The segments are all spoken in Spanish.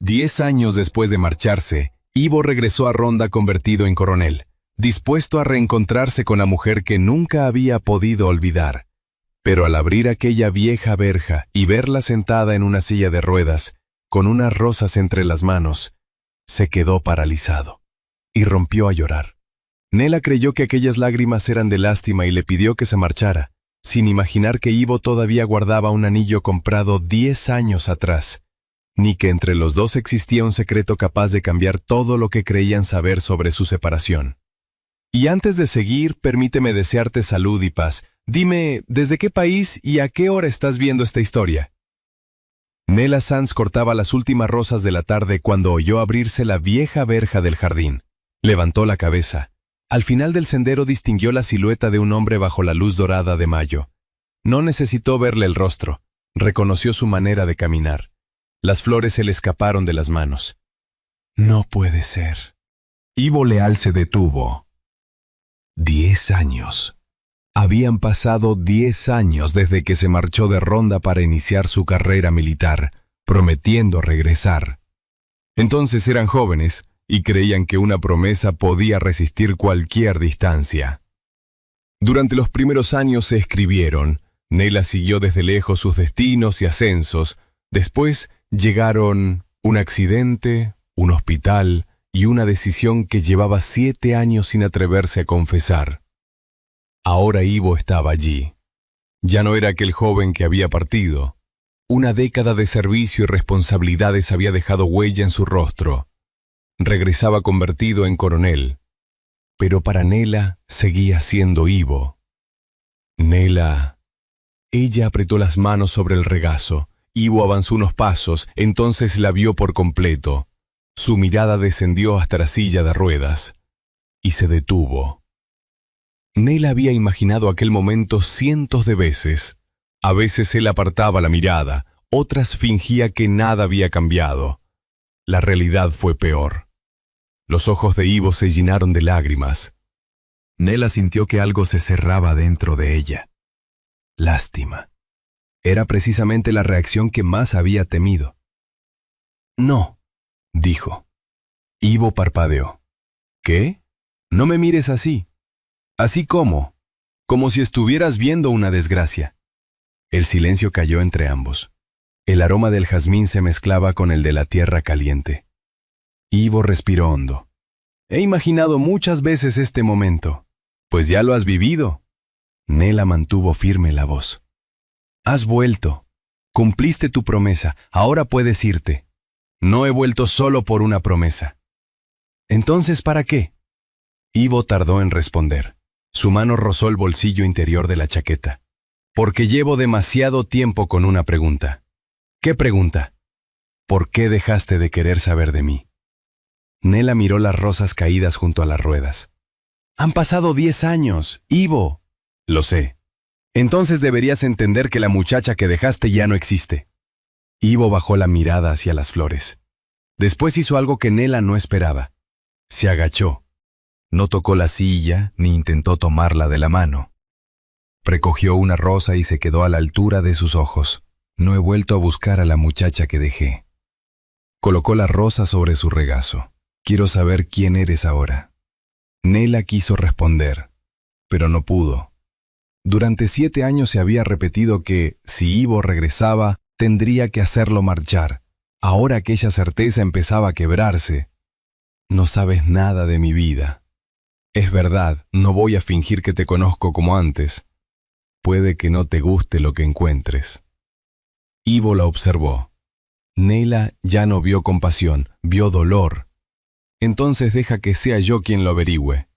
10 años después de marcharse, Ivo regresó a Ronda convertido en coronel, dispuesto a reencontrarse con la mujer que nunca había podido olvidar. Pero al abrir aquella vieja verja y verla sentada en una silla de ruedas, con unas rosas entre las manos, se quedó paralizado y rompió a llorar. Nela creyó que aquellas lágrimas eran de lástima y le pidió que se marchara, sin imaginar que Ivo todavía guardaba un anillo comprado 10 años atrás, ni que entre los dos existía un secreto capaz de cambiar todo lo que creían saber sobre su separación. Y antes de seguir, permíteme desearte salud y paz. Dime, ¿desde qué país y a qué hora estás viendo esta historia? Nela Sanz cortaba las últimas rosas de la tarde cuando oyó abrirse la vieja verja del jardín. Levantó la cabeza. Al final del sendero distinguió la silueta de un hombre bajo la luz dorada de mayo. No necesitó verle el rostro. Reconoció su manera de caminar. Las flores se le escaparon de las manos. No puede ser. Ivo Leal se detuvo. 10 años. Habían pasado 10 años desde que se marchó de Ronda para iniciar su carrera militar, prometiendo regresar. Entonces eran jóvenes y creían que una promesa podía resistir cualquier distancia. Durante los primeros años se escribieron. Nela siguió desde lejos sus destinos y ascensos. Después llegaron un accidente, un hospital y una decisión que llevaba 7 años sin atreverse a confesar. Ahora Ivo estaba allí. Ya no era aquel joven que había partido. Una década de servicio y responsabilidades había dejado huella en su rostro. Regresaba convertido en coronel. Pero para Nela seguía siendo Ivo. Nela. Ella apretó las manos sobre el regazo. Ivo avanzó unos pasos, entonces la vio por completo. Su mirada descendió hasta la silla de ruedas y se detuvo. Nela había imaginado aquel momento cientos de veces. A veces él apartaba la mirada, otras fingía que nada había cambiado. La realidad fue peor. Los ojos de Ivo se llenaron de lágrimas. Nela sintió que algo se cerraba dentro de ella. Lástima. Era precisamente la reacción que más había temido. No, dijo. Ivo parpadeó. ¿Qué? No me mires así. ¿Así cómo? Como si estuvieras viendo una desgracia. El silencio cayó entre ambos. El aroma del jazmín se mezclaba con el de la tierra caliente. Ivo respiró hondo. He imaginado muchas veces este momento. Pues ya lo has vivido. Nela mantuvo firme la voz. Has vuelto. Cumpliste tu promesa. Ahora puedes irte. No he vuelto solo por una promesa. ¿Entonces para qué? Ivo tardó en responder. Su mano rozó el bolsillo interior de la chaqueta. Porque llevo demasiado tiempo con una pregunta. ¿Qué pregunta? ¿Por qué dejaste de querer saber de mí? Nela miró las rosas caídas junto a las ruedas. Han pasado 10 años, Ivo. Lo sé. Entonces deberías entender que la muchacha que dejaste ya no existe. Ivo bajó la mirada hacia las flores. Después hizo algo que Nela no esperaba. Se agachó. No tocó la silla ni intentó tomarla de la mano. Recogió una rosa y se quedó a la altura de sus ojos. No he vuelto a buscar a la muchacha que dejé. Colocó la rosa sobre su regazo. Quiero saber quién eres ahora. Nela quiso responder, pero no pudo. Durante 7 años se había repetido que, si Ivo regresaba, tendría que hacerlo marchar. Ahora aquella certeza empezaba a quebrarse. No sabes nada de mi vida. Es verdad, no voy a fingir que te conozco como antes. Puede que no te guste lo que encuentres. Ivo la observó. Nela ya no vio compasión, vio dolor. Entonces deja que sea yo quien lo averigüe.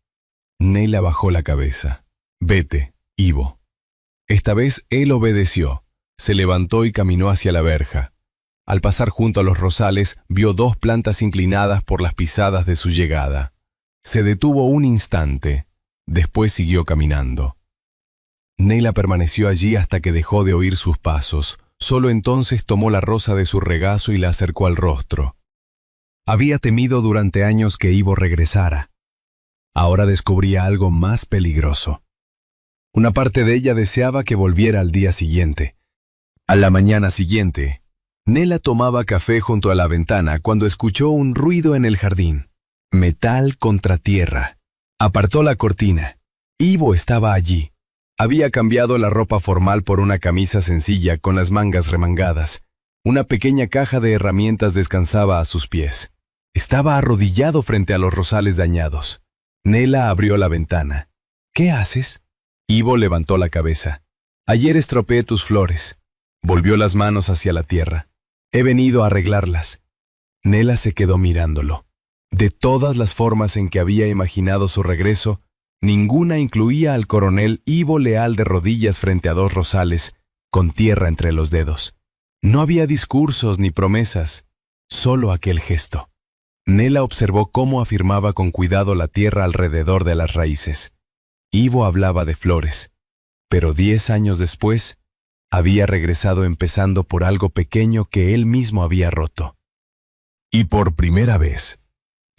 Nela bajó la cabeza. Vete, Ivo. Esta vez él obedeció. Se levantó y caminó hacia la verja. Al pasar junto a los rosales, vio 2 plantas inclinadas por las pisadas de su llegada. Se detuvo un instante. Después siguió caminando. Nela permaneció allí hasta que dejó de oír sus pasos. Solo entonces tomó la rosa de su regazo y la acercó al rostro. Había temido durante años que Ivo regresara. Ahora descubría algo más peligroso. Una parte de ella deseaba que volviera al día siguiente, a la mañana siguiente, Nela tomaba café junto a la ventana cuando escuchó un ruido en el jardín. Metal contra tierra. Apartó la cortina. Ivo estaba allí. Había cambiado la ropa formal por una camisa sencilla con las mangas remangadas. Una pequeña caja de herramientas descansaba a sus pies. Estaba arrodillado frente a los rosales dañados. Nela abrió la ventana. ¿Qué haces? Ivo levantó la cabeza. Ayer estropeé tus flores. Volvió las manos hacia la tierra. He venido a arreglarlas. Nela se quedó mirándolo. De todas las formas en que había imaginado su regreso, ninguna incluía al coronel Ivo Leal de rodillas frente a dos rosales, con tierra entre los dedos. No había discursos ni promesas, solo aquel gesto. Nela observó cómo afirmaba con cuidado la tierra alrededor de las raíces. Ivo hablaba de flores, pero 10 años después, había regresado empezando por algo pequeño que él mismo había roto. Y por primera vez,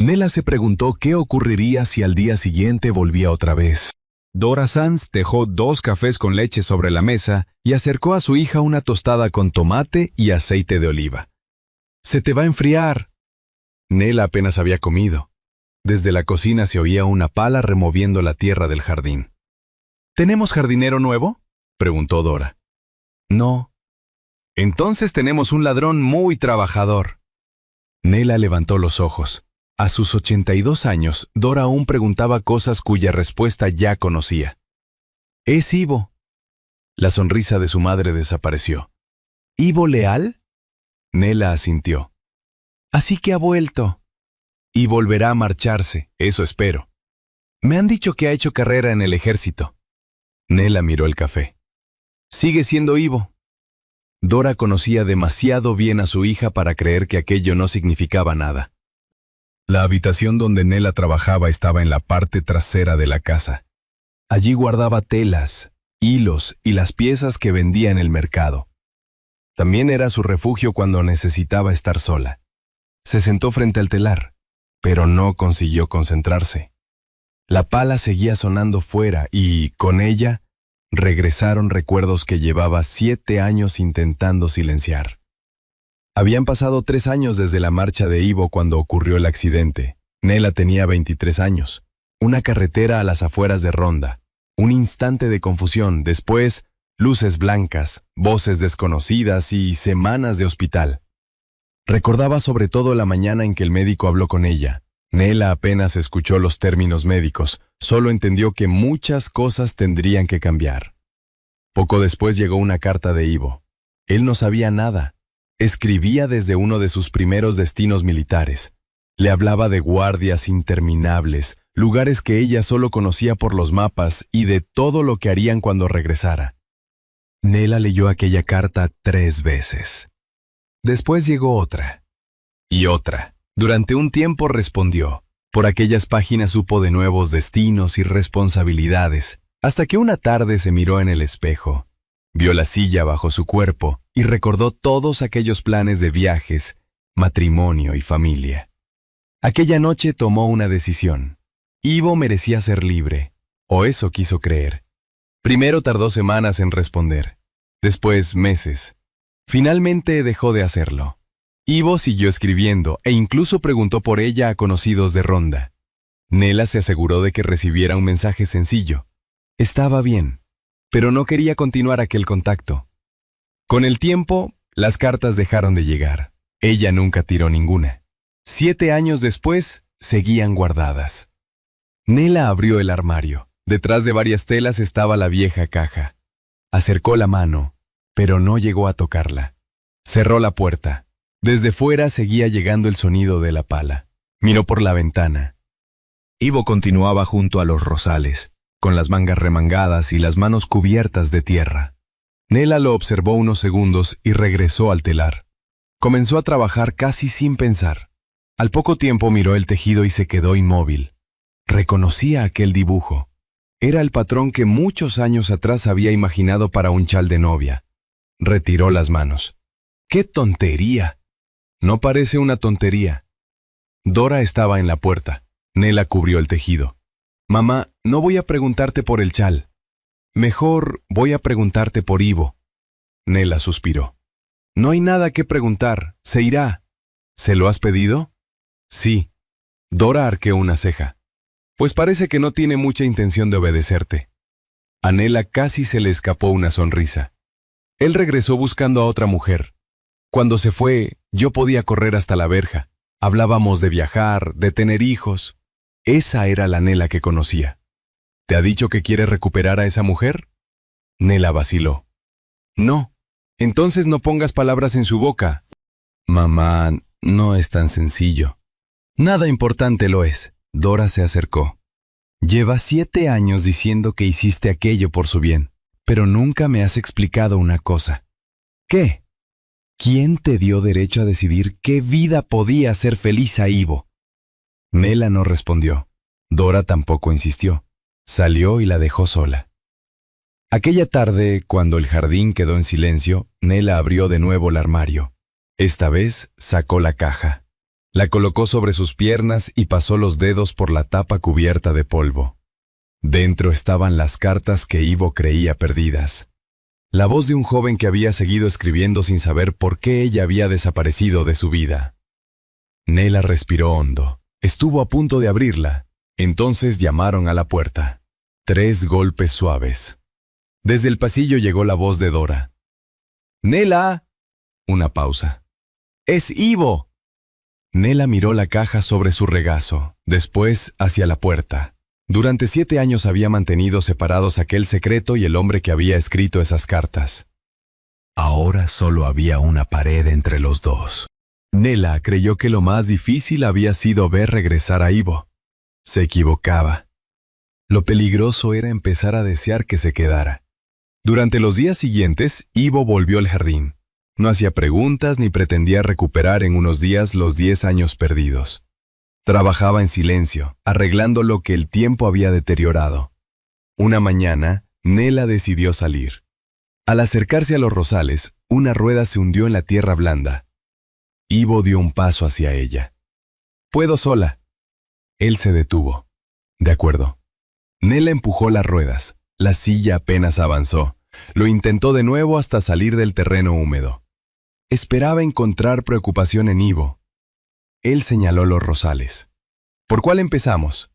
Nela se preguntó qué ocurriría si al día siguiente volvía otra vez. Dora Sanz dejó 2 cafés con leche sobre la mesa y acercó a su hija una tostada con tomate y aceite de oliva. «Se te va a enfriar». Nela apenas había comido. Desde la cocina se oía una pala removiendo la tierra del jardín. «¿Tenemos jardinero nuevo?», preguntó Dora. «No». «Entonces tenemos un ladrón muy trabajador». Nela levantó los ojos. A sus 82 años, Dora aún preguntaba cosas cuya respuesta ya conocía. «Es Ivo». La sonrisa de su madre desapareció. «¿Ivo Leal?». Nela asintió. «Así que ha vuelto». «Y volverá a marcharse, eso espero. Me han dicho que ha hecho carrera en el ejército». Nela miró el café. «Sigue siendo Ivo». Dora conocía demasiado bien a su hija para creer que aquello no significaba nada. La habitación donde Nela trabajaba estaba en la parte trasera de la casa. Allí guardaba telas, hilos y las piezas que vendía en el mercado. También era su refugio cuando necesitaba estar sola. Se sentó frente al telar, pero no consiguió concentrarse. La pala seguía sonando fuera y, con ella, regresaron recuerdos que llevaba 7 años intentando silenciar. Habían pasado 3 años desde la marcha de Ivo cuando ocurrió el accidente. Nela tenía 23 años. Una carretera a las afueras de Ronda. Un instante de confusión, después, luces blancas, voces desconocidas y semanas de hospital. Recordaba sobre todo la mañana en que el médico habló con ella. Nela apenas escuchó los términos médicos, solo entendió que muchas cosas tendrían que cambiar. Poco después llegó una carta de Ivo. Él no sabía nada. Escribía desde uno de sus primeros destinos militares. Le hablaba de guardias interminables, lugares que ella solo conocía por los mapas y de todo lo que harían cuando regresara. Nela leyó aquella carta 3 veces. Después llegó otra. Y otra. Durante un tiempo respondió. Por aquellas páginas supo de nuevos destinos y responsabilidades, hasta que una tarde se miró en el espejo. Vio la silla bajo su cuerpo y recordó todos aquellos planes de viajes, matrimonio y familia. Aquella noche tomó una decisión. Ivo merecía ser libre, o eso quiso creer. Primero tardó semanas en responder, después meses. Finalmente dejó de hacerlo. Ivo siguió escribiendo e incluso preguntó por ella a conocidos de Ronda. Nela se aseguró de que recibiera un mensaje sencillo. Estaba bien, pero no quería continuar aquel contacto. Con el tiempo, las cartas dejaron de llegar. Ella nunca tiró ninguna. 7 años después, seguían guardadas. Nela abrió el armario. Detrás de varias telas estaba la vieja caja. Acercó la mano, pero no llegó a tocarla. Cerró la puerta. Desde fuera seguía llegando el sonido de la pala. Miró por la ventana. Ivo continuaba junto a los rosales, con las mangas remangadas y las manos cubiertas de tierra. Nela lo observó unos segundos y regresó al telar. Comenzó a trabajar casi sin pensar. Al poco tiempo miró el tejido y se quedó inmóvil. Reconocía aquel dibujo. Era el patrón que muchos años atrás había imaginado para un chal de novia. Retiró las manos. ¡Qué tontería! No parece una tontería. Dora estaba en la puerta. Nela cubrió el tejido. «Mamá, no voy a preguntarte por el chal. Mejor voy a preguntarte por Ivo». Nela suspiró. No hay nada que preguntar, se irá. ¿Se lo has pedido? Sí. Dora arqueó una ceja. Pues parece que no tiene mucha intención de obedecerte. A Nela casi se le escapó una sonrisa. Él regresó buscando a otra mujer. Cuando se fue, yo podía correr hasta la verja. Hablábamos de viajar, de tener hijos. Esa era la Nela que conocía. ¿Te ha dicho que quiere recuperar a esa mujer? Nela vaciló. No. Entonces no pongas palabras en su boca. Mamá, no es tan sencillo. Nada importante lo es. Dora se acercó. Llevas 7 años diciendo que hiciste aquello por su bien, pero nunca me has explicado una cosa. ¿Qué? ¿Quién te dio derecho a decidir qué vida podía hacer feliz a Ivo? Nela no respondió. Dora tampoco insistió. Salió y la dejó sola. Aquella tarde, cuando el jardín quedó en silencio, Nela abrió de nuevo el armario. Esta vez sacó la caja. La colocó sobre sus piernas y pasó los dedos por la tapa cubierta de polvo. Dentro estaban las cartas que Ivo creía perdidas. La voz de un joven que había seguido escribiendo sin saber por qué ella había desaparecido de su vida. Nela respiró hondo. Estuvo a punto de abrirla. Entonces llamaron a la puerta. 3 golpes suaves. Desde el pasillo llegó la voz de Dora. ¡Nela! Una pausa. ¡Es Ivo! Nela miró la caja sobre su regazo, después hacia la puerta. Durante 7 años había mantenido separados aquel secreto y el hombre que había escrito esas cartas. Ahora solo había una pared entre los dos. Nela creyó que lo más difícil había sido ver regresar a Ivo. Se equivocaba. Lo peligroso era empezar a desear que se quedara. Durante los días siguientes, Ivo volvió al jardín. No hacía preguntas ni pretendía recuperar en unos días los 10 años perdidos. Trabajaba en silencio, arreglando lo que el tiempo había deteriorado. Una mañana, Nela decidió salir. Al acercarse a los rosales, una rueda se hundió en la tierra blanda. Ivo dio un paso hacia ella. «Puedo sola». Él se detuvo. «De acuerdo». Nela empujó las ruedas. La silla apenas avanzó. Lo intentó de nuevo hasta salir del terreno húmedo. Esperaba encontrar preocupación en Ivo. Él señaló los rosales. «¿Por cuál empezamos?»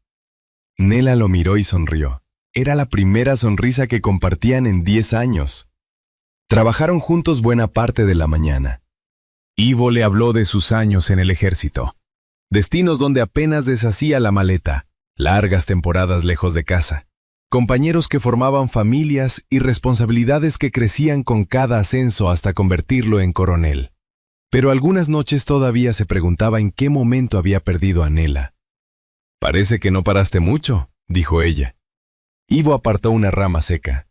Nela lo miró y sonrió. Era la primera sonrisa que compartían en 10 años. Trabajaron juntos buena parte de la mañana. Ivo le habló de sus años en el ejército. Destinos donde apenas deshacía la maleta. Largas temporadas lejos de casa. Compañeros que formaban familias y responsabilidades que crecían con cada ascenso hasta convertirlo en coronel. Pero algunas noches todavía se preguntaba en qué momento había perdido a Nela. «Parece que no paraste mucho», dijo ella. Ivo apartó una rama seca.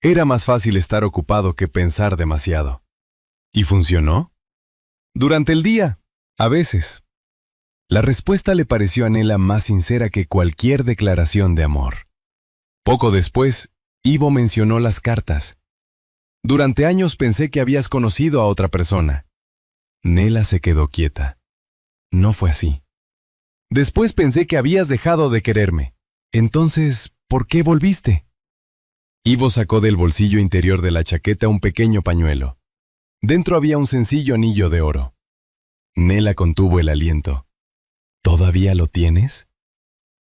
Era más fácil estar ocupado que pensar demasiado. ¿Y funcionó? Durante el día, a veces. La respuesta le pareció a Nela más sincera que cualquier declaración de amor. Poco después, Ivo mencionó las cartas. «Durante años pensé que habías conocido a otra persona». Nela se quedó quieta. No fue así. «Después pensé que habías dejado de quererme. Entonces, ¿por qué volviste?» Ivo sacó del bolsillo interior de la chaqueta un pequeño pañuelo. Dentro había un sencillo anillo de oro. Nela contuvo el aliento. «¿Todavía lo tienes?»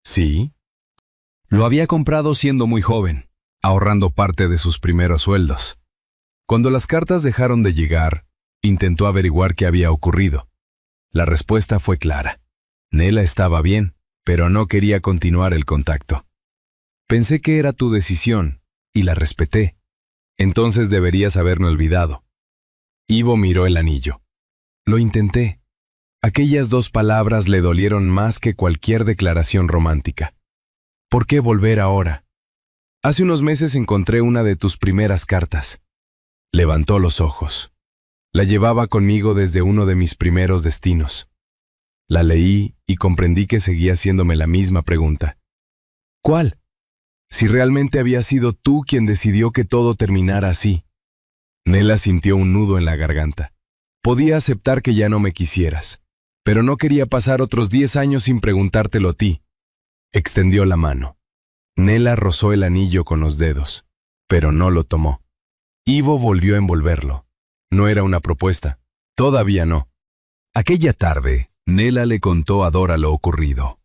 «Sí». Lo había comprado siendo muy joven, ahorrando parte de sus primeros sueldos. Cuando las cartas dejaron de llegar, intentó averiguar qué había ocurrido. La respuesta fue clara. Nela estaba bien, pero no quería continuar el contacto. «Pensé que era tu decisión, y la respeté. Entonces deberías haberme olvidado». Ivo miró el anillo. «Lo intenté». Aquellas 2 palabras le dolieron más que cualquier declaración romántica. «¿Por qué volver ahora?» «Hace unos meses encontré una de tus primeras cartas». Levantó los ojos. La llevaba conmigo desde uno de mis primeros destinos. La leí y comprendí que seguía haciéndome la misma pregunta. «¿Cuál?» Si realmente había sido tú quien decidió que todo terminara así. Nela sintió un nudo en la garganta. Podía aceptar que ya no me quisieras, pero no quería pasar otros 10 años sin preguntártelo a ti. Extendió la mano. Nela rozó el anillo con los dedos, pero no lo tomó. Ivo volvió a envolverlo. No era una propuesta. Todavía no. Aquella tarde, Nela le contó a Dora lo ocurrido.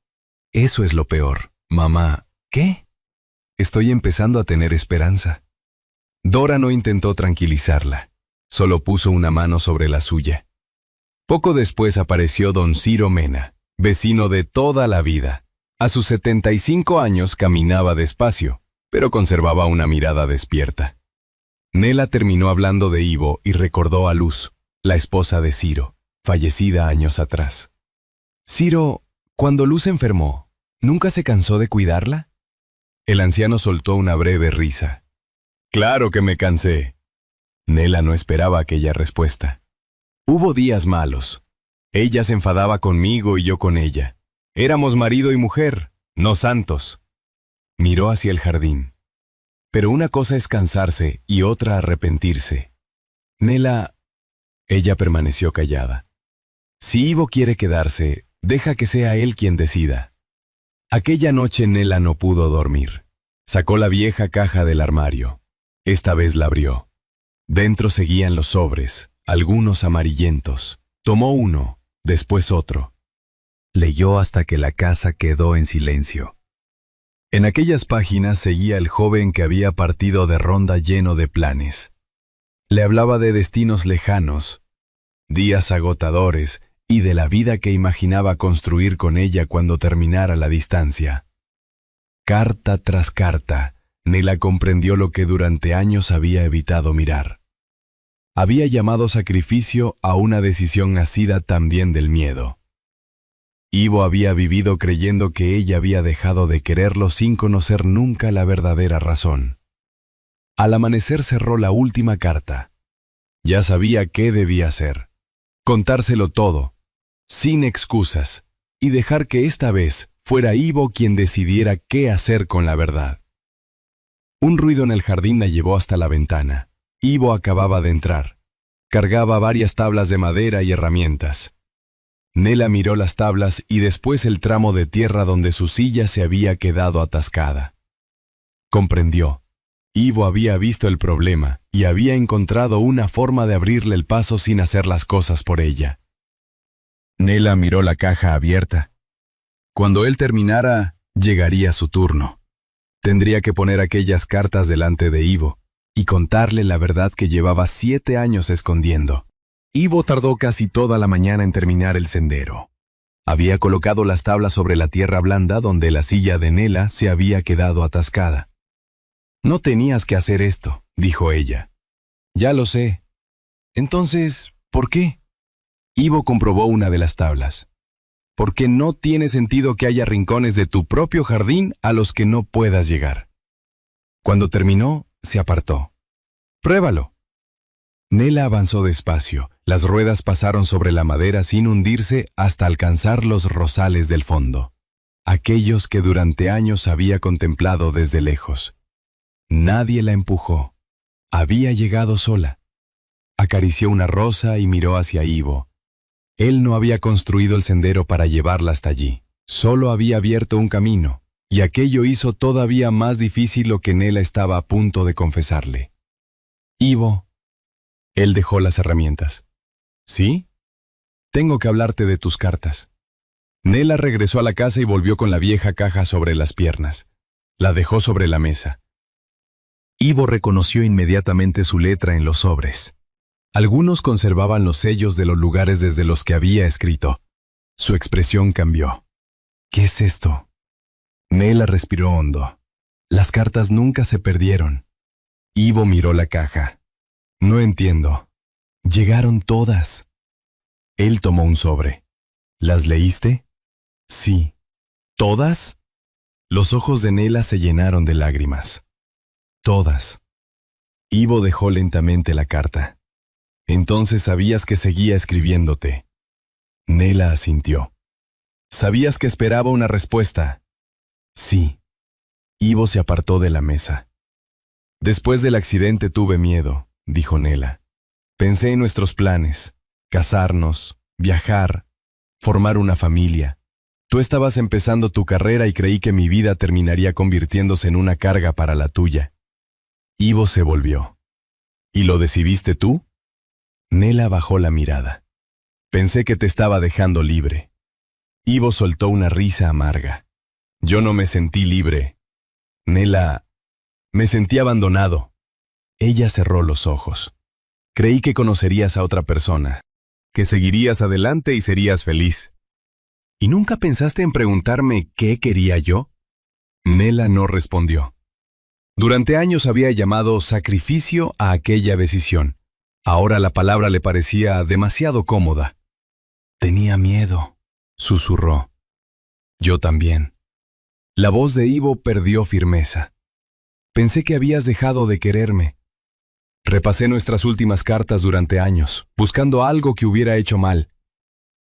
Eso es lo peor. Mamá, ¿qué? Estoy empezando a tener esperanza. Dora no intentó tranquilizarla. Solo puso una mano sobre la suya. Poco después apareció don Ciro Mena, vecino de toda la vida. A sus 75 años caminaba despacio, pero conservaba una mirada despierta. Nela terminó hablando de Ivo y recordó a Luz, la esposa de Ciro, fallecida años atrás. Ciro, cuando Luz enfermó, ¿nunca se cansó de cuidarla? El anciano soltó una breve risa. Claro que me cansé. Nela no esperaba aquella respuesta. Hubo días malos. Ella se enfadaba conmigo y yo con ella. Éramos marido y mujer, no santos. Miró hacia el jardín. Pero una cosa es cansarse y otra arrepentirse. Nela... Ella permaneció callada. Si Ivo quiere quedarse, deja que sea él quien decida. Aquella noche Nela no pudo dormir. Sacó la vieja caja del armario. Esta vez la abrió. Dentro seguían los sobres, algunos amarillentos. Tomó uno, después otro. Leyó hasta que la casa quedó en silencio. En aquellas páginas seguía el joven que había partido de Ronda lleno de planes. Le hablaba de destinos lejanos, días agotadores y de la vida que imaginaba construir con ella cuando terminara la distancia. Carta tras carta, Nela comprendió lo que durante años había evitado mirar. Había llamado sacrificio a una decisión nacida también del miedo. Ivo había vivido creyendo que ella había dejado de quererlo sin conocer nunca la verdadera razón. Al amanecer cerró la última carta. Ya sabía qué debía hacer. Contárselo todo, sin excusas, y dejar que esta vez fuera Ivo quien decidiera qué hacer con la verdad. Un ruido en el jardín la llevó hasta la ventana. Ivo acababa de entrar. Cargaba varias tablas de madera y herramientas. Nela miró las tablas y después el tramo de tierra donde su silla se había quedado atascada. Comprendió. Ivo había visto el problema y había encontrado una forma de abrirle el paso sin hacer las cosas por ella. Nela miró la caja abierta. Cuando él terminara, llegaría su turno. Tendría que poner aquellas cartas delante de Ivo y contarle la verdad que llevaba 7 años escondiendo. Ivo tardó casi toda la mañana en terminar el sendero. Había colocado las tablas sobre la tierra blanda donde la silla de Nela se había quedado atascada. No tenías que hacer esto, dijo ella. Ya lo sé. Entonces, ¿por qué? Ivo comprobó una de las tablas. Porque no tiene sentido que haya rincones de tu propio jardín a los que no puedas llegar. Cuando terminó, se apartó. Pruébalo. Nela avanzó despacio. Las ruedas pasaron sobre la madera sin hundirse hasta alcanzar los rosales del fondo, aquellos que durante años había contemplado desde lejos. Nadie la empujó. Había llegado sola. Acarició una rosa y miró hacia Ivo. Él no había construido el sendero para llevarla hasta allí. Solo había abierto un camino, y aquello hizo todavía más difícil lo que Nela estaba a punto de confesarle. Ivo. Él dejó las herramientas. ¿Sí? Tengo que hablarte de tus cartas. Nela regresó a la casa y volvió con la vieja caja sobre las piernas. La dejó sobre la mesa. Ivo reconoció inmediatamente su letra en los sobres. Algunos conservaban los sellos de los lugares desde los que había escrito. Su expresión cambió. ¿Qué es esto? Nela respiró hondo. Las cartas nunca se perdieron. Ivo miró la caja. No entiendo. Llegaron todas. Él tomó un sobre. ¿Las leíste? Sí. ¿Todas? Los ojos de Nela se llenaron de lágrimas. Todas. Ivo dejó lentamente la carta. Entonces sabías que seguía escribiéndote. Nela asintió. ¿Sabías que esperaba una respuesta? Sí. Ivo se apartó de la mesa. Después del accidente tuve miedo, dijo Nela. Pensé en nuestros planes, casarnos, viajar, formar una familia. Tú estabas empezando tu carrera y creí que mi vida terminaría convirtiéndose en una carga para la tuya. Ivo se volvió. ¿Y lo decidiste tú? Nela bajó la mirada. Pensé que te estaba dejando libre. Ivo soltó una risa amarga. Yo no me sentí libre. Nela, me sentí abandonado. Ella cerró los ojos. Creí que conocerías a otra persona, que seguirías adelante y serías feliz. ¿Y nunca pensaste en preguntarme qué quería yo? Nela no respondió. Durante años había llamado sacrificio a aquella decisión. Ahora la palabra le parecía demasiado cómoda. Tenía miedo, susurró. Yo también. La voz de Ivo perdió firmeza. Pensé que habías dejado de quererme. Repasé nuestras últimas cartas durante años, buscando algo que hubiera hecho mal.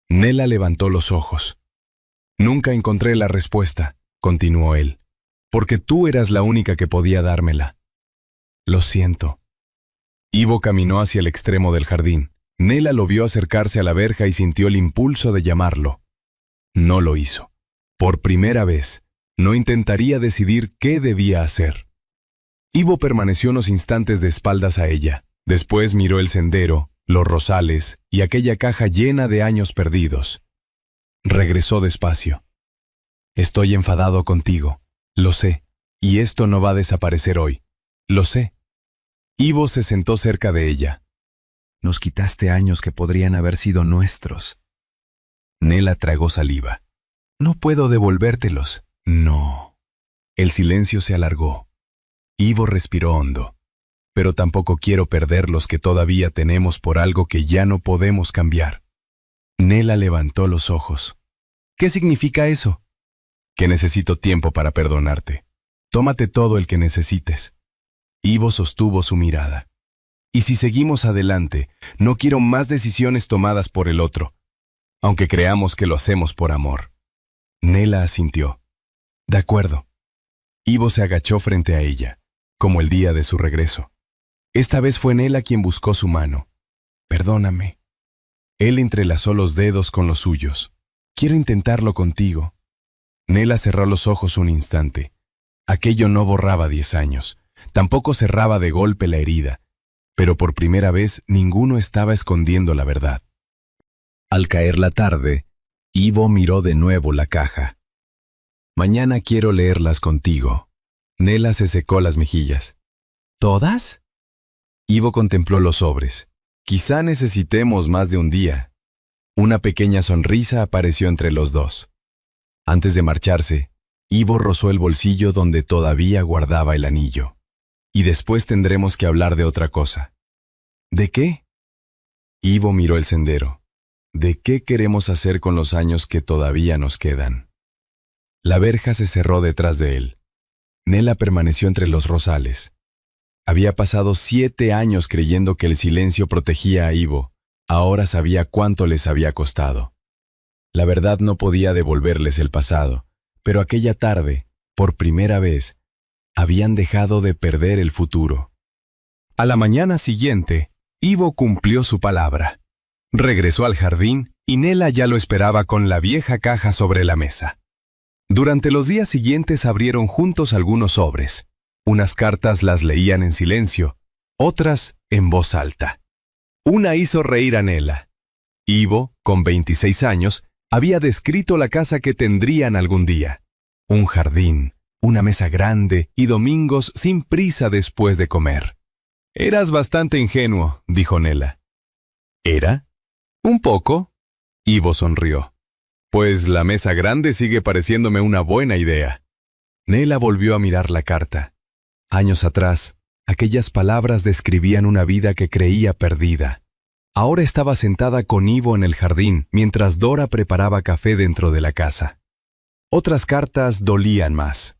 Nela levantó los ojos. Nunca encontré la respuesta, continuó él, porque tú eras la única que podía dármela. Lo siento. Ivo caminó hacia el extremo del jardín. Nela lo vio acercarse a la verja y sintió el impulso de llamarlo. No lo hizo. Por primera vez, no intentaría decidir qué debía hacer. Ivo permaneció unos instantes de espaldas a ella. Después miró el sendero, los rosales y aquella caja llena de años perdidos. Regresó despacio. Estoy enfadado contigo, lo sé, y esto no va a desaparecer hoy. Lo sé. Ivo se sentó cerca de ella. Nos quitaste años que podrían haber sido nuestros. Nela tragó saliva. No puedo devolvértelos. No. El silencio se alargó. Ivo respiró hondo. Pero tampoco quiero perder los que todavía tenemos por algo que ya no podemos cambiar. Nela levantó los ojos. ¿Qué significa eso? Que necesito tiempo para perdonarte. Tómate todo el que necesites. Ivo sostuvo su mirada. Y si seguimos adelante, no quiero más decisiones tomadas por el otro, aunque creamos que lo hacemos por amor. Nela asintió. De acuerdo. Ivo se agachó frente a ella, como el día de su regreso. Esta vez fue Nela quien buscó su mano. Perdóname. Él entrelazó los dedos con los suyos. Quiero intentarlo contigo. Nela cerró los ojos un instante. Aquello no borraba 10 años. Tampoco cerraba de golpe la herida. Pero por primera vez ninguno estaba escondiendo la verdad. Al caer la tarde, Ivo miró de nuevo la caja. Mañana quiero leerlas contigo. Nela se secó las mejillas. ¿Todas? Ivo contempló los sobres. Quizá necesitemos más de un día. Una pequeña sonrisa apareció entre los dos. Antes de marcharse, Ivo rozó el bolsillo donde todavía guardaba el anillo. Y después tendremos que hablar de otra cosa. ¿De qué? Ivo miró el sendero. ¿De qué queremos hacer con los años que todavía nos quedan? La verja se cerró detrás de él. Nela permaneció entre los rosales. Había pasado 7 años creyendo que el silencio protegía a Ivo. Ahora sabía cuánto les había costado. La verdad no podía devolverles el pasado, pero aquella tarde, por primera vez, habían dejado de perder el futuro. A la mañana siguiente, Ivo cumplió su palabra. Regresó al jardín y Nela ya lo esperaba con la vieja caja sobre la mesa. Durante los días siguientes abrieron juntos algunos sobres. Unas cartas las leían en silencio, otras en voz alta. Una hizo reír a Nela. Ivo, con 26 años, había descrito la casa que tendrían algún día. Un jardín, una mesa grande y domingos sin prisa después de comer. Eras bastante ingenuo, dijo Nela. ¿Era? Un poco. Ivo sonrió. Pues la mesa grande sigue pareciéndome una buena idea. Nela volvió a mirar la carta. Años atrás, aquellas palabras describían una vida que creía perdida. Ahora estaba sentada con Ivo en el jardín, mientras Dora preparaba café dentro de la casa. Otras cartas dolían más.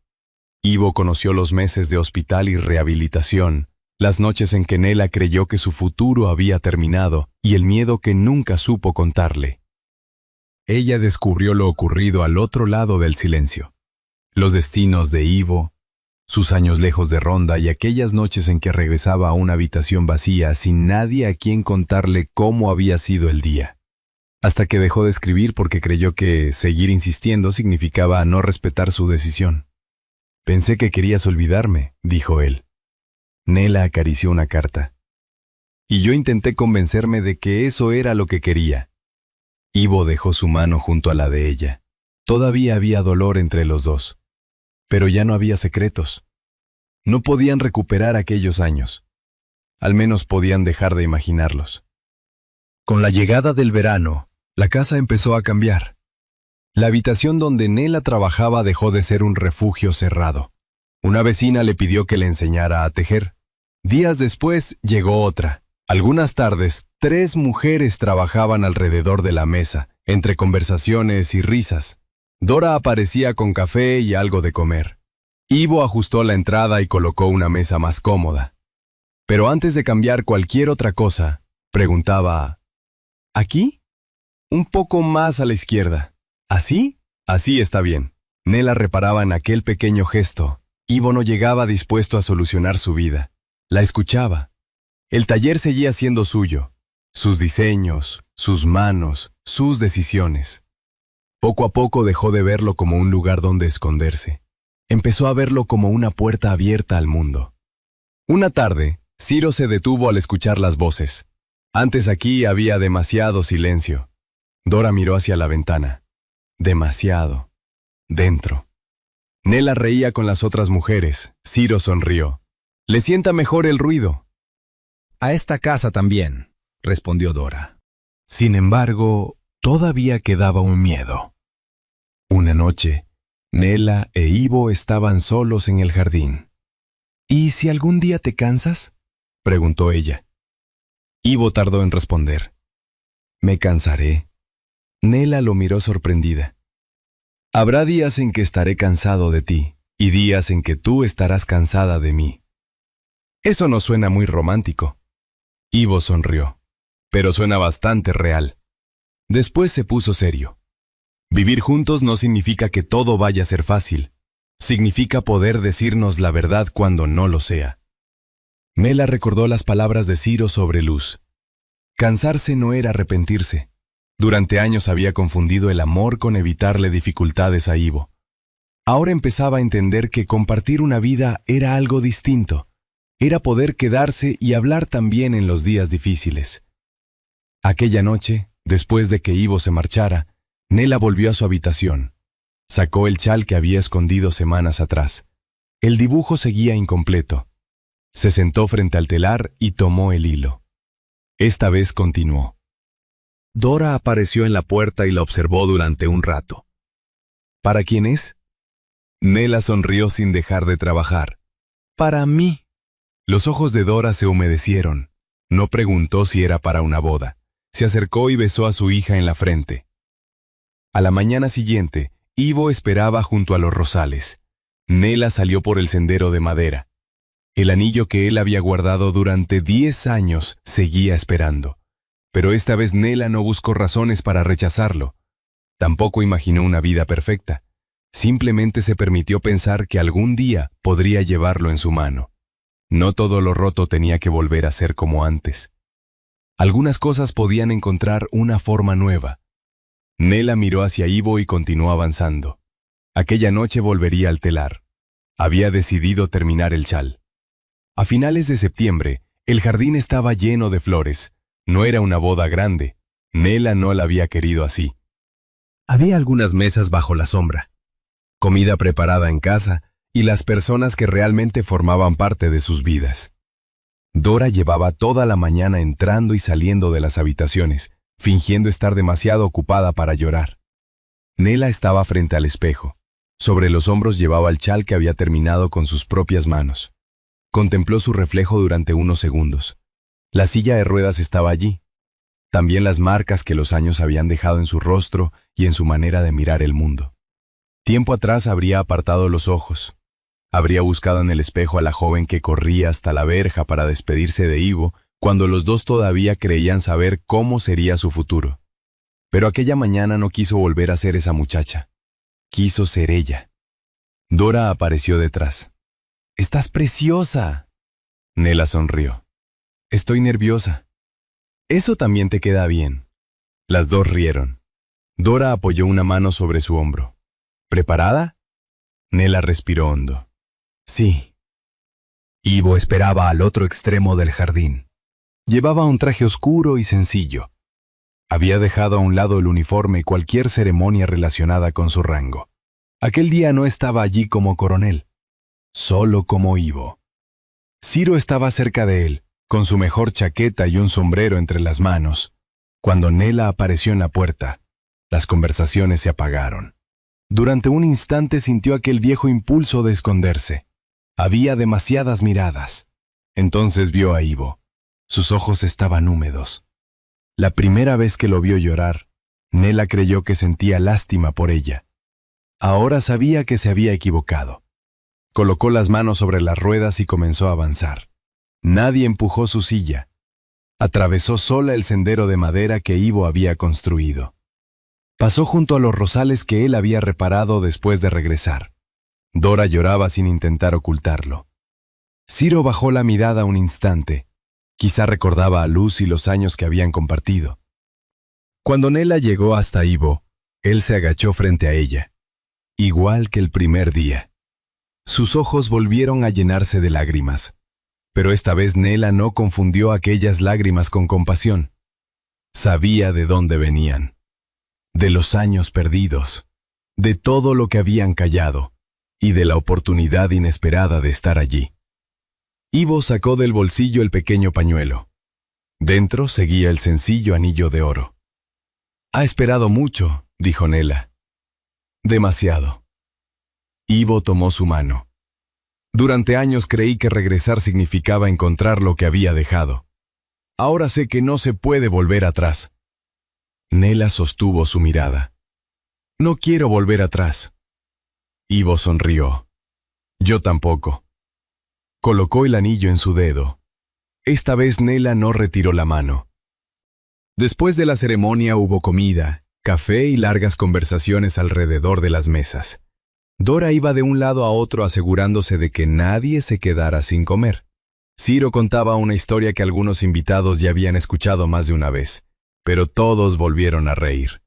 Ivo conoció los meses de hospital y rehabilitación, las noches en que Nela creyó que su futuro había terminado y el miedo que nunca supo contarle. Ella descubrió lo ocurrido al otro lado del silencio. Los destinos de Ivo, sus años lejos de Ronda y aquellas noches en que regresaba a una habitación vacía sin nadie a quien contarle cómo había sido el día. Hasta que dejó de escribir porque creyó que seguir insistiendo significaba no respetar su decisión. Pensé que querías olvidarme, dijo él. Nela acarició una carta. y yo intenté convencerme de que eso era lo que quería. Ivo dejó su mano junto a la de ella. Todavía había dolor entre los dos, pero ya no había secretos. No podían recuperar aquellos años. Al menos podían dejar de imaginarlos. Con la llegada del verano, la casa empezó a cambiar. La habitación donde Nela trabajaba dejó de ser un refugio cerrado. Una vecina le pidió que le enseñara a tejer. Días después llegó otra. Algunas tardes, 3 mujeres trabajaban alrededor de la mesa, entre conversaciones y risas. Dora aparecía con café y algo de comer. Ivo ajustó la entrada y colocó una mesa más cómoda. Pero antes de cambiar cualquier otra cosa, preguntaba: ¿aquí? Un poco más a la izquierda. ¿Así? Así está bien. Nela reparaba en aquel pequeño gesto. Ivo no llegaba dispuesto a solucionar su vida. La escuchaba. El taller seguía siendo suyo. Sus diseños, sus manos, sus decisiones. Poco a poco dejó de verlo como un lugar donde esconderse. Empezó a verlo como una puerta abierta al mundo. Una tarde, Ciro se detuvo al escuchar las voces. Antes aquí había demasiado silencio. Dora miró hacia la ventana. Demasiado. Dentro. Nela reía con las otras mujeres. Ciro sonrió. «Le sienta mejor el ruido». A esta casa también, respondió Dora. Sin embargo, todavía quedaba un miedo. Una noche, Nela e Ivo estaban solos en el jardín. «¿Y si algún día te cansas?», preguntó ella. Ivo tardó en responder. «Me cansaré». Nela lo miró sorprendida. «Habrá días en que estaré cansado de ti, y días en que tú estarás cansada de mí». Eso no suena muy romántico. Ivo sonrió, pero suena bastante real. Después se puso serio. Vivir juntos no significa que todo vaya a ser fácil. Significa poder decirnos la verdad cuando no lo sea. Nela recordó las palabras de Ciro sobre Luz. Cansarse no era arrepentirse. Durante años había confundido el amor con evitarle dificultades a Ivo. Ahora empezaba a entender que compartir una vida era algo distinto. Era poder quedarse y hablar también en los días difíciles. Aquella noche, después de que Ivo se marchara, Nela volvió a su habitación. Sacó el chal que había escondido semanas atrás. El dibujo seguía incompleto. Se sentó frente al telar y tomó el hilo. Esta vez continuó. Dora apareció en la puerta y la observó durante un rato. ¿Para quién es? Nela sonrió sin dejar de trabajar. Para mí. Los ojos de Dora se humedecieron. No preguntó si era para una boda. Se acercó y besó a su hija en la frente. A la mañana siguiente, Ivo esperaba junto a los rosales. Nela salió por el sendero de madera. El anillo que él había guardado durante 10 años seguía esperando. Pero esta vez Nela no buscó razones para rechazarlo. Tampoco imaginó una vida perfecta. Simplemente se permitió pensar que algún día podría llevarlo en su mano. No todo lo roto tenía que volver a ser como antes. Algunas cosas podían encontrar una forma nueva. Nela miró hacia Ivo y continuó avanzando. Aquella noche volvería al telar. Había decidido terminar el chal. A finales de septiembre, el jardín estaba lleno de flores. No era una boda grande. Nela no la había querido así. Había algunas mesas bajo la sombra, comida preparada en casa y las personas que realmente formaban parte de sus vidas. Dora llevaba toda la mañana entrando y saliendo de las habitaciones, fingiendo estar demasiado ocupada para llorar. Nela estaba frente al espejo. Sobre los hombros llevaba el chal que había terminado con sus propias manos. Contempló su reflejo durante unos segundos. La silla de ruedas estaba allí. También las marcas que los años habían dejado en su rostro y en su manera de mirar el mundo. Tiempo atrás habría apartado los ojos. Habría buscado en el espejo a la joven que corría hasta la verja para despedirse de Ivo, cuando los dos todavía creían saber cómo sería su futuro. Pero aquella mañana no quiso volver a ser esa muchacha. Quiso ser ella. Dora apareció detrás. «¡Estás preciosa!». Nela sonrió. «Estoy nerviosa». «Eso también te queda bien». Las dos rieron. Dora apoyó una mano sobre su hombro. «¿Preparada?». Nela respiró hondo. «Sí». Ivo esperaba al otro extremo del jardín. Llevaba un traje oscuro y sencillo. Había dejado a un lado el uniforme y cualquier ceremonia relacionada con su rango. Aquel día no estaba allí como coronel, solo como Ivo. Ciro estaba cerca de él, con su mejor chaqueta y un sombrero entre las manos. Cuando Nela apareció en la puerta, las conversaciones se apagaron. Durante un instante sintió aquel viejo impulso de esconderse. Había demasiadas miradas. Entonces vio a Ivo. Sus ojos estaban húmedos. La primera vez que lo vio llorar, Nela creyó que sentía lástima por ella. Ahora sabía que se había equivocado. Colocó las manos sobre las ruedas y comenzó a avanzar. Nadie empujó su silla. Atravesó sola el sendero de madera que Ivo había construido. Pasó junto a los rosales que él había reparado después de regresar. Dora lloraba sin intentar ocultarlo. Ciro bajó la mirada un instante. Quizá recordaba a Luz y los años que habían compartido. Cuando Nela llegó hasta Ivo, él se agachó frente a ella, igual que el primer día. Sus ojos volvieron a llenarse de lágrimas, pero esta vez Nela no confundió aquellas lágrimas con compasión. Sabía de dónde venían, de los años perdidos, de todo lo que habían callado y de la oportunidad inesperada de estar allí. Ivo sacó del bolsillo el pequeño pañuelo. Dentro seguía el sencillo anillo de oro. «Ha esperado mucho», dijo Nela. «Demasiado». Ivo tomó su mano. «Durante años creí que regresar significaba encontrar lo que había dejado. Ahora sé que no se puede volver atrás». Nela sostuvo su mirada. «No quiero volver atrás». Ivo sonrió. «Yo tampoco». Colocó el anillo en su dedo. Esta vez Nela no retiró la mano. Después de la ceremonia hubo comida, café y largas conversaciones alrededor de las mesas. Dora iba de un lado a otro asegurándose de que nadie se quedara sin comer. Ciro contaba una historia que algunos invitados ya habían escuchado más de una vez, pero todos volvieron a reír.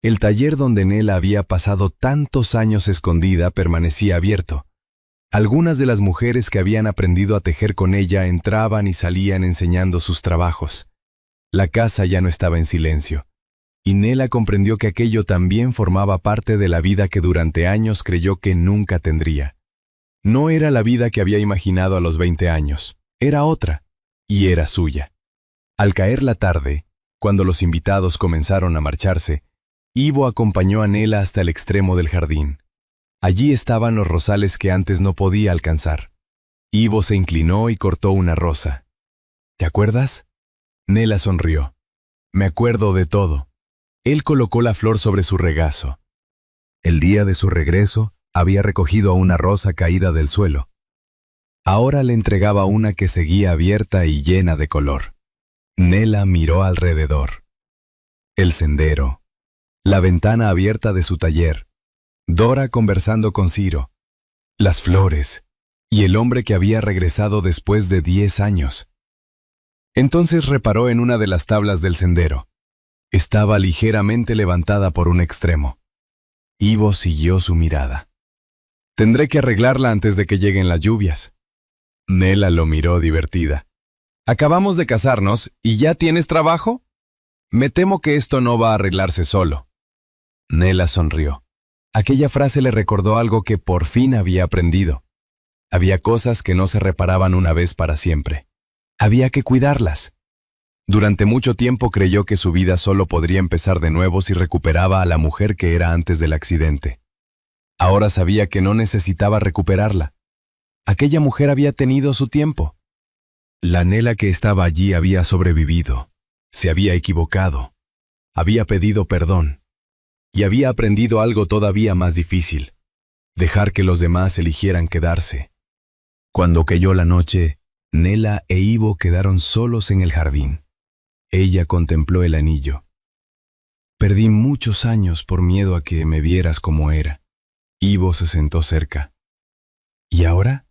El taller donde Nela había pasado tantos años escondida permanecía abierto. Algunas de las mujeres que habían aprendido a tejer con ella entraban y salían enseñando sus trabajos. La casa ya no estaba en silencio, y Nela comprendió que aquello también formaba parte de la vida que durante años creyó que nunca tendría. No era la vida que había imaginado a los 20 años, era otra, y era suya. Al caer la tarde, cuando los invitados comenzaron a marcharse, Ivo acompañó a Nela hasta el extremo del jardín. Allí estaban los rosales que antes no podía alcanzar. Ivo se inclinó y cortó una rosa. ¿Te acuerdas? Nela sonrió. Me acuerdo de todo. Él colocó la flor sobre su regazo. El día de su regreso, había recogido una rosa caída del suelo. Ahora le entregaba una que seguía abierta y llena de color. Nela miró alrededor. El sendero. La ventana abierta de su taller. Dora conversando con Ciro, las flores y el hombre que había regresado después de 10 años. Entonces reparó en una de las tablas del sendero. Estaba ligeramente levantada por un extremo. Ivo siguió su mirada. Tendré que arreglarla antes de que lleguen las lluvias. Nela lo miró divertida. Acabamos de casarnos y ¿ya tienes trabajo? Me temo que esto no va a arreglarse solo. Nela sonrió. Aquella frase le recordó algo que por fin había aprendido. Había cosas que no se reparaban una vez para siempre. Había que cuidarlas. Durante mucho tiempo creyó que su vida solo podría empezar de nuevo si recuperaba a la mujer que era antes del accidente. Ahora sabía que no necesitaba recuperarla. Aquella mujer había tenido su tiempo. La Nela que estaba allí había sobrevivido, se había equivocado, había pedido perdón. Y había aprendido algo todavía más difícil, dejar que los demás eligieran quedarse. Cuando cayó la noche, Nela e Ivo quedaron solos en el jardín. Ella contempló el anillo. Perdí muchos años por miedo a que me vieras como era. Ivo se sentó cerca. ¿Y ahora?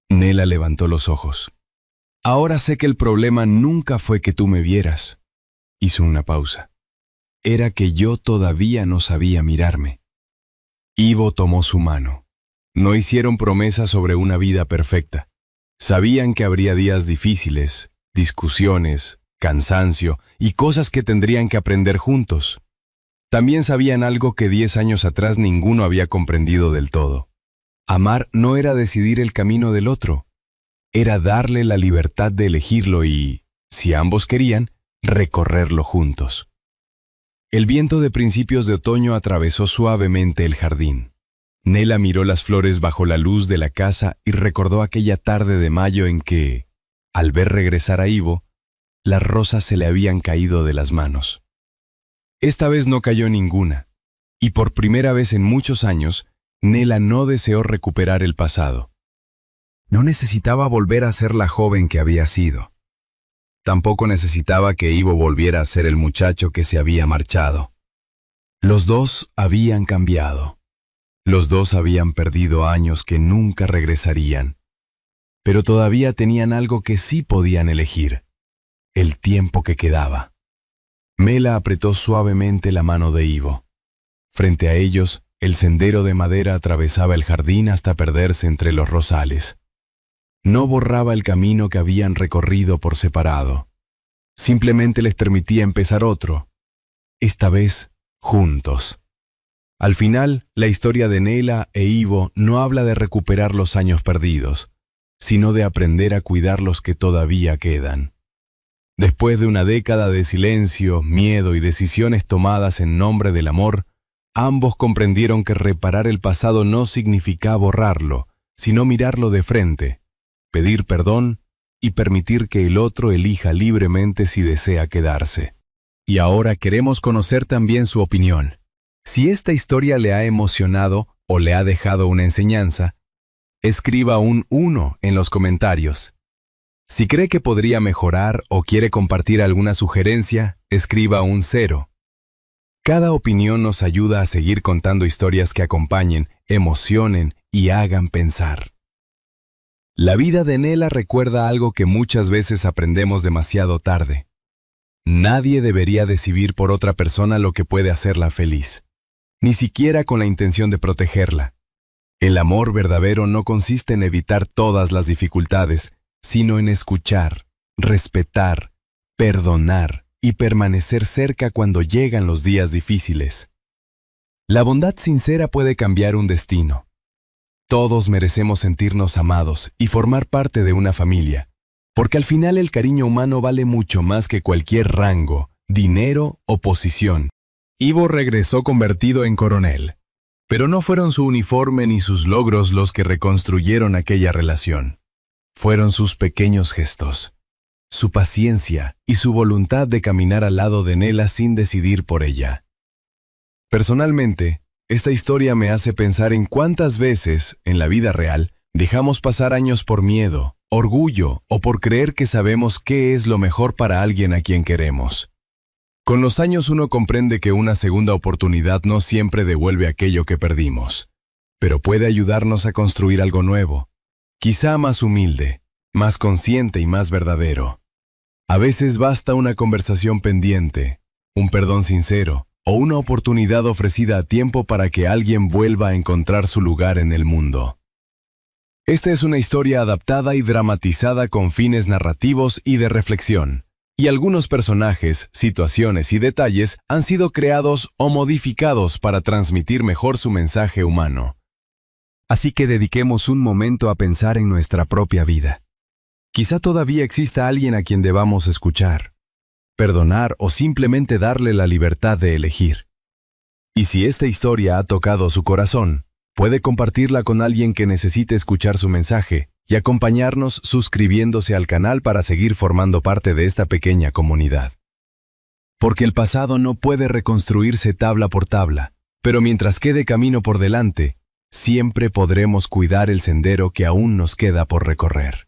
Nela levantó los ojos. Ahora sé que el problema nunca fue que tú me vieras. Hizo una pausa. Era que yo todavía no sabía mirarme. Ivo tomó su mano. No hicieron promesas sobre una vida perfecta. Sabían que habría días difíciles, discusiones, cansancio y cosas que tendrían que aprender juntos. También sabían algo que 10 años atrás ninguno había comprendido del todo. Amar no era decidir el camino del otro, era darle la libertad de elegirlo y, si ambos querían, recorrerlo juntos. El viento de principios de otoño atravesó suavemente el jardín. Nela miró las flores bajo la luz de la casa y recordó aquella tarde de mayo en que, al ver regresar a Ivo, las rosas se le habían caído de las manos. Esta vez no cayó ninguna, y por primera vez en muchos años, Nela no deseó recuperar el pasado. No necesitaba volver a ser la joven que había sido. Tampoco necesitaba que Ivo volviera a ser el muchacho que se había marchado. Los dos habían cambiado. Los dos habían perdido años que nunca regresarían. Pero todavía tenían algo que sí podían elegir: el tiempo que quedaba. Mela apretó suavemente la mano de Ivo. Frente a ellos, el sendero de madera atravesaba el jardín hasta perderse entre los rosales. No borraba el camino que habían recorrido por separado. Simplemente les permitía empezar otro, esta vez juntos. Al final, la historia de Nela e Ivo no habla de recuperar los años perdidos, sino de aprender a cuidar los que todavía quedan. Después de una década de silencio, miedo y decisiones tomadas en nombre del amor, ambos comprendieron que reparar el pasado no significa borrarlo, sino mirarlo de frente, pedir perdón y permitir que el otro elija libremente si desea quedarse. Y ahora queremos conocer también su opinión. Si esta historia le ha emocionado o le ha dejado una enseñanza, escriba un 1 en los comentarios. Si cree que podría mejorar o quiere compartir alguna sugerencia, escriba un 0. Cada opinión nos ayuda a seguir contando historias que acompañen, emocionen y hagan pensar. La vida de Nela recuerda algo que muchas veces aprendemos demasiado tarde. Nadie debería decidir por otra persona lo que puede hacerla feliz, ni siquiera con la intención de protegerla. El amor verdadero no consiste en evitar todas las dificultades, sino en escuchar, respetar, perdonar y permanecer cerca cuando llegan los días difíciles. La bondad sincera puede cambiar un destino. Todos merecemos sentirnos amados y formar parte de una familia, porque al final el cariño humano vale mucho más que cualquier rango, dinero o posición. Ivo regresó convertido en coronel, pero no fueron su uniforme ni sus logros los que reconstruyeron aquella relación. Fueron sus pequeños gestos, su paciencia y su voluntad de caminar al lado de Nela sin decidir por ella. Personalmente, esta historia me hace pensar en cuántas veces, en la vida real, dejamos pasar años por miedo, orgullo o por creer que sabemos qué es lo mejor para alguien a quien queremos. Con los años uno comprende que una segunda oportunidad no siempre devuelve aquello que perdimos, pero puede ayudarnos a construir algo nuevo, quizá más humilde, más consciente y más verdadero. A veces basta una conversación pendiente, un perdón sincero o una oportunidad ofrecida a tiempo para que alguien vuelva a encontrar su lugar en el mundo. Esta es una historia adaptada y dramatizada con fines narrativos y de reflexión, y algunos personajes, situaciones y detalles han sido creados o modificados para transmitir mejor su mensaje humano. Así que dediquemos un momento a pensar en nuestra propia vida. Quizá todavía exista alguien a quien debamos escuchar, perdonar o simplemente darle la libertad de elegir. Y si esta historia ha tocado su corazón, puede compartirla con alguien que necesite escuchar su mensaje y acompañarnos suscribiéndose al canal para seguir formando parte de esta pequeña comunidad. Porque el pasado no puede reconstruirse tabla por tabla, pero mientras quede camino por delante, siempre podremos cuidar el sendero que aún nos queda por recorrer.